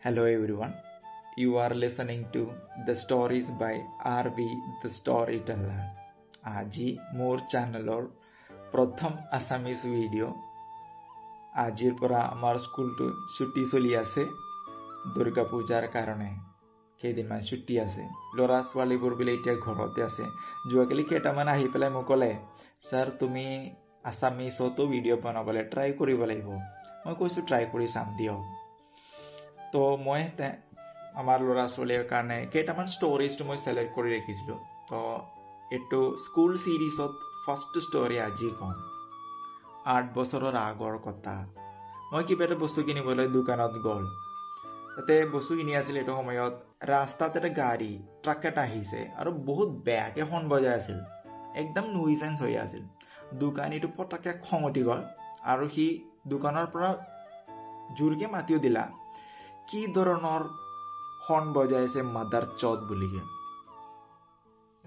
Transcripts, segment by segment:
Hello everyone, you are listening to The Stories by RV The Storyteller. আজি মোৰ চেনেলৰ প্ৰথম আছামিজ ভিডিঅ' আজিৰ পৰা আমাৰ স্কুলটো ছুটি চলি আছে দুৰ্গা পূজাৰ কাৰণে কেইদিনমান ছুটি আছে ল'ৰা ছোৱালীবোৰ বোলে এতিয়া ঘৰতে আছে যোৱাকালি কেইটামান আহি পেলাই মোক ক'লে ছাৰ তুমি আছামিজতো ভিডিঅ' বনাবলৈ ট্ৰাই কৰিব লাগিব মই কৈছোঁ ট্ৰাই কৰি চাম দিয়ক তো মই আমাৰ ল'ৰা ছোৱালীৰ কাৰণে কেইটামান ষ্টৰিজটো মই চিলেক্ট কৰি ৰাখিছিলোঁ তো এইটো স্কুল ছিৰিজত ফাৰ্ষ্ট ষ্টৰি আজি কম 8 বছৰৰ আগৰ কথা মই কিবা এটা বস্তু কিনিবলৈ দোকানত গ'ল তাতে বস্তু কিনি আছিল এইটো সময়ত ৰাস্তাত এটা গাড়ী ট্ৰাক এটা আহিছে আৰু বহুত বেয়াকৈ হৰ্ণ বজাই আছিল একদম নুইচেন্স হৈ আছিল দোকানীটো পটককৈ খং উঠি গ'ল আৰু সি দোকানৰ পৰা জোৰকৈ মাতিও দিলা কি ধৰণৰ হৰ্ণ বজাইছে মাদাৰ চট বুলিকে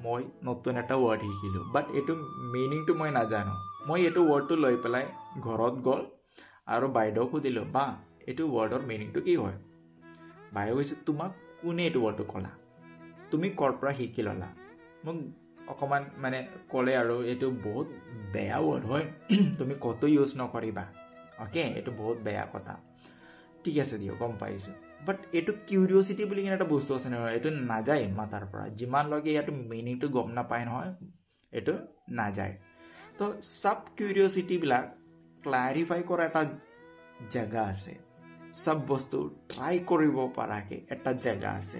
মই নতুন এটা ৱৰ্ড শিকিলোঁ বাট এইটো মিনিংটো মই নাজানো মই এইটো ৱৰ্ডটো লৈ পেলাই ঘৰত গ'ল আৰু বাইদেউক সুধিলোঁ বা এইটো ৱৰ্ডৰ মিনিংটো কি হয় বাইদেউ কৈছে তোমাক কোনে এইটো ৱৰ্ডটো ক'লা তুমি ক'ৰ পৰা শিকি ল'লা মোক অকণমান মানে ক'লে আৰু এইটো বহুত বেয়া ৱৰ্ড হয় তুমি ক'তো ইউজ নকৰিবা অ'কে এইটো বহুত বেয়া কথা ঠিক আছে দিয়ক গম পাইছোঁ বাট এইটো কিউৰিঅচিটি বুলি কিনে এটা বস্তু আছে নহয় এইটো নাযায় মাথাৰ পৰা যিমানলৈকে ইয়াতো মিনিংটো গম নাপায় নহয় এইটো নাযায় তো চব কিউৰিঅচিটিবিলাক ক্লাৰিফাই কৰা এটা জেগা আছে চব বস্তু ট্ৰাই কৰিব পৰাকৈ এটা জেগা আছে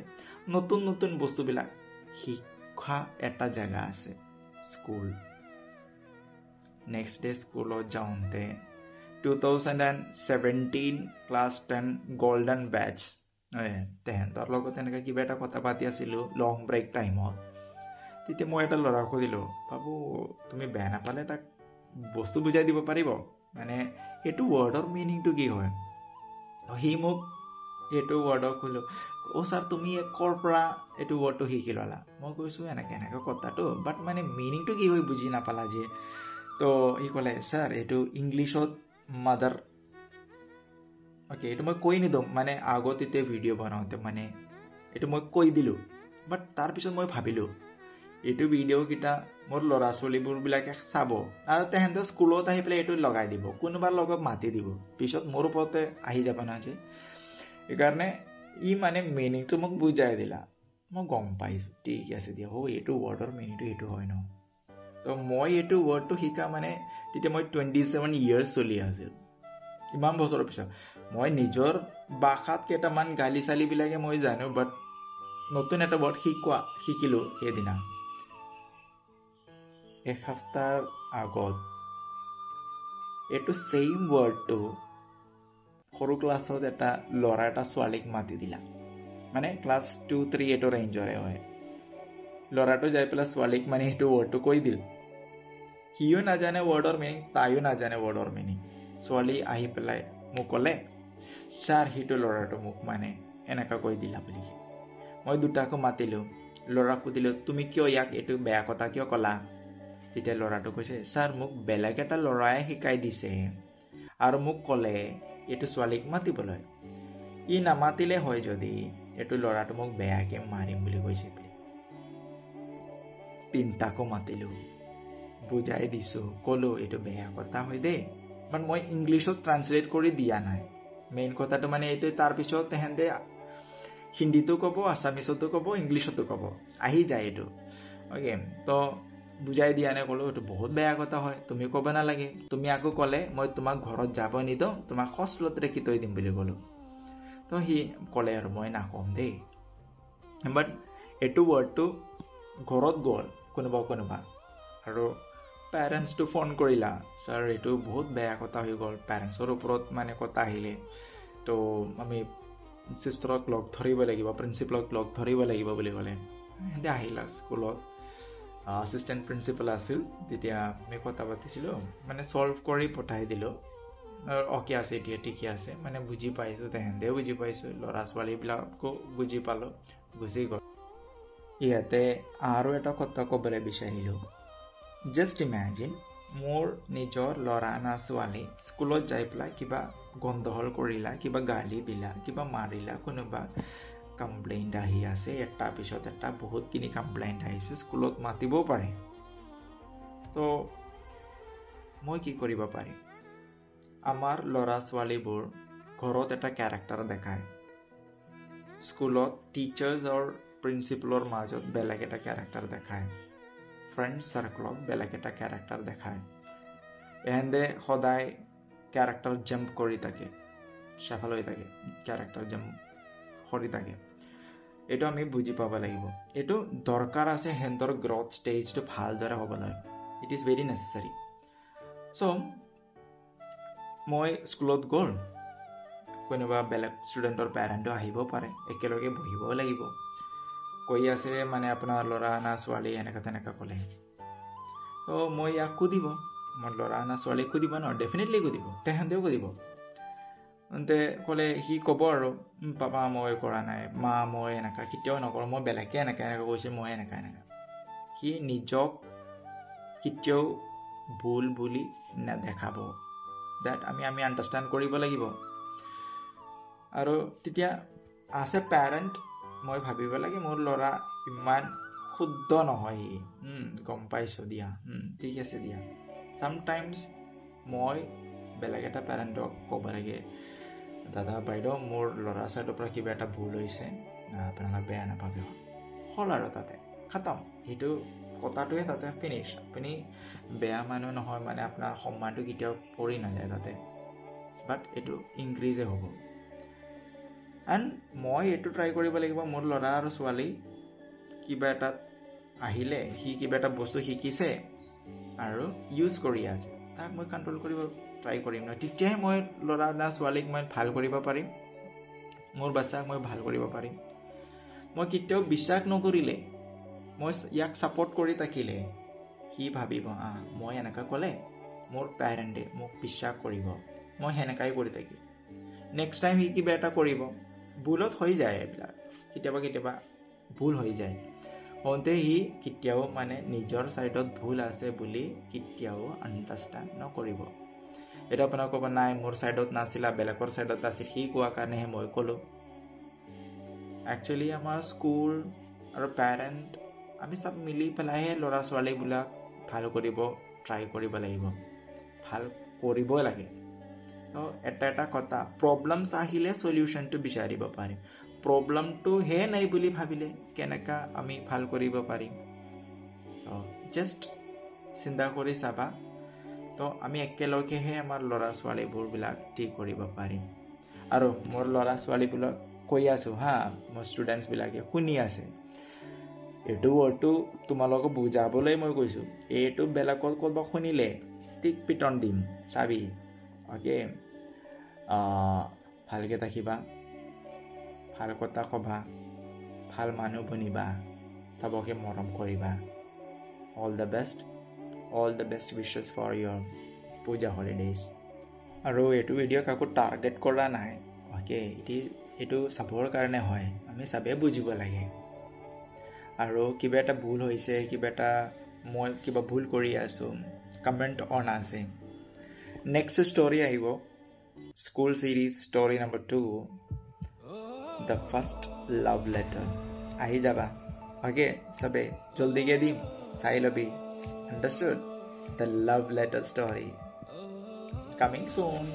নতুন নতুন বস্তুবিলাক শিক্ষা এটা জেগা আছে স্কুল নেক্সট ডে স্কুলত যাওঁতে 2017 ক্লাছ 10 গোল্ডেন বেচ তেহেঁতৰ লগত এনেকৈ কিবা এটা কথা পাতি আছিলোঁ লং ব্ৰেক টাইমত তেতিয়া মই এটা ল'ৰাক সুধিলোঁ বাবু তুমি বেয়া নাপালে তাক বস্তু বুজাই দিব পাৰিব মানে এইটো ৱৰ্ডৰ মিনিংটো কি হয় সি মোক এইটো ৱৰ্ডক সুধিলোঁ অ' ছাৰ তুমি ক'ৰ পৰা এইটো ৱৰ্ডটো শিকি ল'লা মই কৈছোঁ এনেকৈ কথাটো বাট মানে মিনিংটো কি হয় বুজি নাপালা যে তো সি ক'লে ছাৰ এইটো ইংলিছত মাদাৰ অ'কে এইটো মই কৈ নিদিওঁ মানে আগত এতিয়া ভিডিঅ' বনাওঁতে মানে এইটো মই কৈ দিলোঁ বাট তাৰপিছত মই ভাবিলোঁ এইটো ভিডিঅ'কেইটা মোৰ ল'ৰা ছোৱালীবোৰবিলাকে চাব আৰু তেহেঁতে স্কুলত আহি পেলাই এইটো লগাই দিব কোনোবাৰ লগত মাতি দিব পিছত মোৰ ওপৰতে আহি যাব নহয় যে সেইকাৰণে ই মানে মিনিংটো মোক বুজাই দিলা মই গম পাইছোঁ ঠিক আছে দিয়া এইটো ৱৰ্ডৰ মিনিংটো এইটো হয় ন তো মই এইটো ৱৰ্ডটো শিকা মানে তেতিয়া মই 27 ইয়াৰ্ছ চলি আছিল ইমান বছৰৰ পিছত মই নিজৰ ভাষাত কেইটামান গালি চালিবিলাকে মই জানো বাট নতুন এটা ৱৰ্ড শিকিলোঁ সেইদিনা এসপ্তাহৰ আগত এইটো ছেইম ৱৰ্ডটো সৰু ক্লাছত এটা ল'ৰা এটা ছোৱালীক মাতি দিলা মানে ক্লাছ 2-3 এইটো ৰেঞ্জৰে হয় ল'ৰাটো যাই পেলাই ছোৱালীক মানে সেইটো ৱৰ্ডটো কৈ দিল সিও নাজানে ৱৰ্ডৰ মিনিং তাইও নাজানে ৱৰ্ডৰ মিনিং ছোৱালী আহি পেলাই মোক ক'লে ছাৰ সেইটো ল'ৰাটো মোক মানে এনেকুৱা কৈ দিলা বুলি মই দুটাকো মাতিলোঁ ল'ৰাক সুধিলোঁ তুমি কিয় ইয়াক এইটো বেয়া কথা কিয় ক'লা তেতিয়া ল'ৰাটো কৈছে ছাৰ মোক বেলেগ এটা ল'ৰাই শিকাই দিছে আৰু মোক ক'লে এইটো ছোৱালীক মাতিবলৈ ই নামাতিলে হয় যদি এইটো ল'ৰাটো মোক বেয়াকৈ মাৰিম বুলি কৈছে বুলি 3টাকো মাতিলোঁ বুজাই দিছোঁ ক'লোঁ এইটো বেয়া কথা হয় দেই বাট মই ইংলিছত ট্ৰান্সলেট কৰি দিয়া নাই মেইন কথাটো মানে এইটো তাৰপিছত তেহেঁতে হিন্দীতো ক'ব আছামিছতো ক'ব ইংলিছতো ক'ব আহি যায় এইটো অ'কে তো বুজাই দিয়া নাই ক'লোঁ এইটো বহুত বেয়া কথা হয় তুমি ক'ব নালাগে তুমি আকৌ ক'লে মই তোমাক ঘৰত যাব নিদিওঁ তোমাক হস্পিটেলত ৰাখি থৈ দিম বুলি ক'লোঁ তো সি ক'লে আৰু মই নাকম দেই বাট এইটো ৱৰ্ডটো ঘৰত গ'ল কোনোবা আৰু পেৰেণ্টছটো ফোন কৰিলা ছাৰ এইটো বহুত বেয়া কথা হৈ গ'ল পেৰেণ্টছৰ ওপৰত মানে কথা আহিলে তো আমি সিস্টাৰক লগ ধৰিব লাগিব, প্ৰিন্সিপালক লগ ধৰিব লাগিব বুলি ক'লে। সিহঁতে আহিলা স্কুলত, এছিষ্টেণ্ট প্ৰিন্সিপাল আছিল তেতিয়া। আমি কথা পাতিছিলোঁ, মানে ছল্ভ কৰি পঠাই দিলোঁ। অ'কে আছে এতিয়া, ঠিকে আছে, মানে বুজি পাইছোঁ, তেহেঁতেও বুজি পাইছোঁ, ল'ৰা ছোৱালীবিলাকো বুজি পালোঁ, গুচি গ'ল। ইয়াতে আৰু এটা কথা ক'বলৈ বিচাৰিলোঁ, জাষ্ট ইমেজিন মোৰ নিজৰ ল'ৰা না ছোৱালী স্কুলত যাই পেলাই কিবা গণ্ডগোল কৰিলা, কিবা গালি দিলা, কিবা মাৰিলা, কোনোবা কমপ্লেইণ্ট আহি আছে, এটা পিছত এটা বহুতখিনি কমপ্লেইণ্ট আহিছে, স্কুলত মাতিবও পাৰে। তো মই কি কৰিব পাৰিম? আমাৰ ল'ৰা ছোৱালীবোৰ ঘৰত এটা কেৰেক্টাৰ দেখায়, স্কুলত টিচাৰ্ছ আৰু প্ৰিন্সিপালৰ মাজত বেলেগ এটা কেৰেক্টাৰ দেখায়, ফ্ৰেণ্ড চাৰ্কলত বেলেগ এটা কেৰেক্টাৰ দেখায়। এহেঁতে সদায় কেৰেক্টাৰ জাম্প কৰি থাকে, সফল হৈ থাকে, কেৰেক্টাৰ জাম্প কৰি থাকে। এইটো আমি বুজি পাব লাগিব। এইটো দৰকাৰ আছে সিহঁতৰ গ্ৰথ ষ্টেজটো ভালদৰে হ'বলৈ। It is very necessary. So' মই স্কুলত গ'ল, কোনোবা বেলেগ ষ্টুডেণ্টৰ পেৰেণ্টো আহিব পাৰে, একেলগে বহিবও লাগিব। কৈ আছে মানে আপোনাৰ ল'ৰা না ছোৱালী এনেকুৱা তেনেকুৱা ক'লে, তো মই ইয়াক সুধিব, মোৰ ল'ৰা না ছোৱালীক সুধিব ন, ডেফিনেটলি সুধিব, তেহেঁতেও সুধিব। তেন্তে ক'লে সি ক'ব আৰু পাপা মই কৰা নাই, মা মই এনেকুৱা কেতিয়াও নকৰোঁ, মই বেলেগে এনেকুৱা কৈছে, মই এনেকুৱা। সি নিজক কেতিয়াও ভুল বুলি নেদেখাব। ডেট আমি আণ্ডাৰষ্টেণ্ড কৰিব লাগিব। আৰু তেতিয়া এজ এ পেৰেণ্ট মই ভাবিব লাগে মোৰ ল'ৰা ইমান শুদ্ধ নহয়, সি গম পাইছোঁ দিয়া, ঠিক আছে দিয়া। চামটাইমছ মই বেলেগ এটা পেৰেণ্টক ক'ব লাগে, দাদা বাইদেউ মোৰ ল'ৰা ছোৱালীৰ পৰা কিবা এটা ভুল হৈছে, আপোনালোকে বেয়া নাপাব, হ'ল আৰু তাতে খতম। সেইটো কথাটোৱে তাতে ফিনিছ। আপুনি বেয়া মানুহ নহয়, মানে আপোনাৰ সন্মানটো কেতিয়াও পৰি নাযায় তাতে, বাট এইটো ইনক্ৰিজে হ'ব। এণ্ড মই এইটো ট্ৰাই কৰিব লাগিব, মোৰ ল'ৰা আৰু ছোৱালী কিবা এটা আহিলে, সি কিবা এটা বস্তু শিকিছে আৰু ইউজ কৰি আছে, তাক মই কণ্ট্ৰল কৰিব ট্ৰাই কৰিম ন, তেতিয়াহে মই ল'ৰা না ছোৱালীক মই ভাল কৰিব পাৰিম, মোৰ বাচ্চাক মই ভাল কৰিব পাৰিম। মই কেতিয়াও বিশ্বাস নকৰিলে, মই ইয়াক ছাপৰ্ট কৰি থাকিলে সি ভাবিব মই এনেকুৱা ক'লে মোৰ পেৰেণ্টে মোক বিশ্বাস কৰিব, মই সেনেকাই কৰি থাকিম। নেক্সট টাইম সি কিবা এটা কৰিব, ভুলত হৈ যায়, এইবিলাক কেতিয়াবা ভুল হৈ যায়, হওঁতে সি কেতিয়াও মানে নিজৰ ছাইডত ভুল আছে বুলি কেতিয়াও আণ্ডাৰষ্টেণ্ড নকৰিব। এইটো আপোনাক ক'ব নাই মোৰ ছাইডত নাছিলা, বেলেগৰ ছাইডত আছিল, সি কোৱা কাৰণেহে মই ক'লোঁ। একচুৱেলি আমাৰ স্কুল আৰু পেৰেণ্ট আমি চব মিলি পেলাইহে ল'ৰা ছোৱালীবিলাক ভাল কৰিব ট্ৰাই কৰিব লাগিব, ভাল কৰিব লাগে। তো এটা কথা, প্ৰব্লেমছ আহিলে চলিউশ্যনটো বিচাৰিব পাৰিম, প্ৰব্লেমটোহে নাই বুলি ভাবিলে কেনেকৈ আমি ভাল কৰিব পাৰিম। তো জাষ্ট চিন্তা কৰি চাবা, তো আমি একেলগেহে আমাৰ ল'ৰা ছোৱালীবোৰবিলাক ঠিক কৰিব পাৰিম। আৰু মোৰ ল'ৰা ছোৱালীবিলাক কৈ আছোঁ মোৰ ষ্টুডেণ্টছবিলাকে শুনি আছে, এইটো ৱৰ্ডটো তোমালোকক বুজাবলৈ মই কৈছোঁ, এইটো বেলেগত ক'ৰবাত শুনিলে ঠিক পিটন দিম চাবি, অ'কে? ভালকৈ থাকিবা, ভাল কথা ক'বা, ভাল মানুহ বনিবা, চবকে মৰম কৰিবা। All the best wishes for your পূজা হলিডেজ। আৰু এইটো ভিডিঅ' কাকো টাৰ্গেট কৰা নাই, অ'কে? এইটো চাবৰ কাৰণে হয়, আমি চবেই বুজিব লাগে। আৰু কিবা এটা ভুল হৈছে, মই কিবা ভুল কৰি আছোঁ, কমেণ্ট অন আছে। নেক্সট ষ্টৰি আহিব, school series story number 2, the first love letter. আহি যাবা, অ'কে? চবে জলদিকে দিম, চাই ল'বি। Understood? The love letter story coming চুন।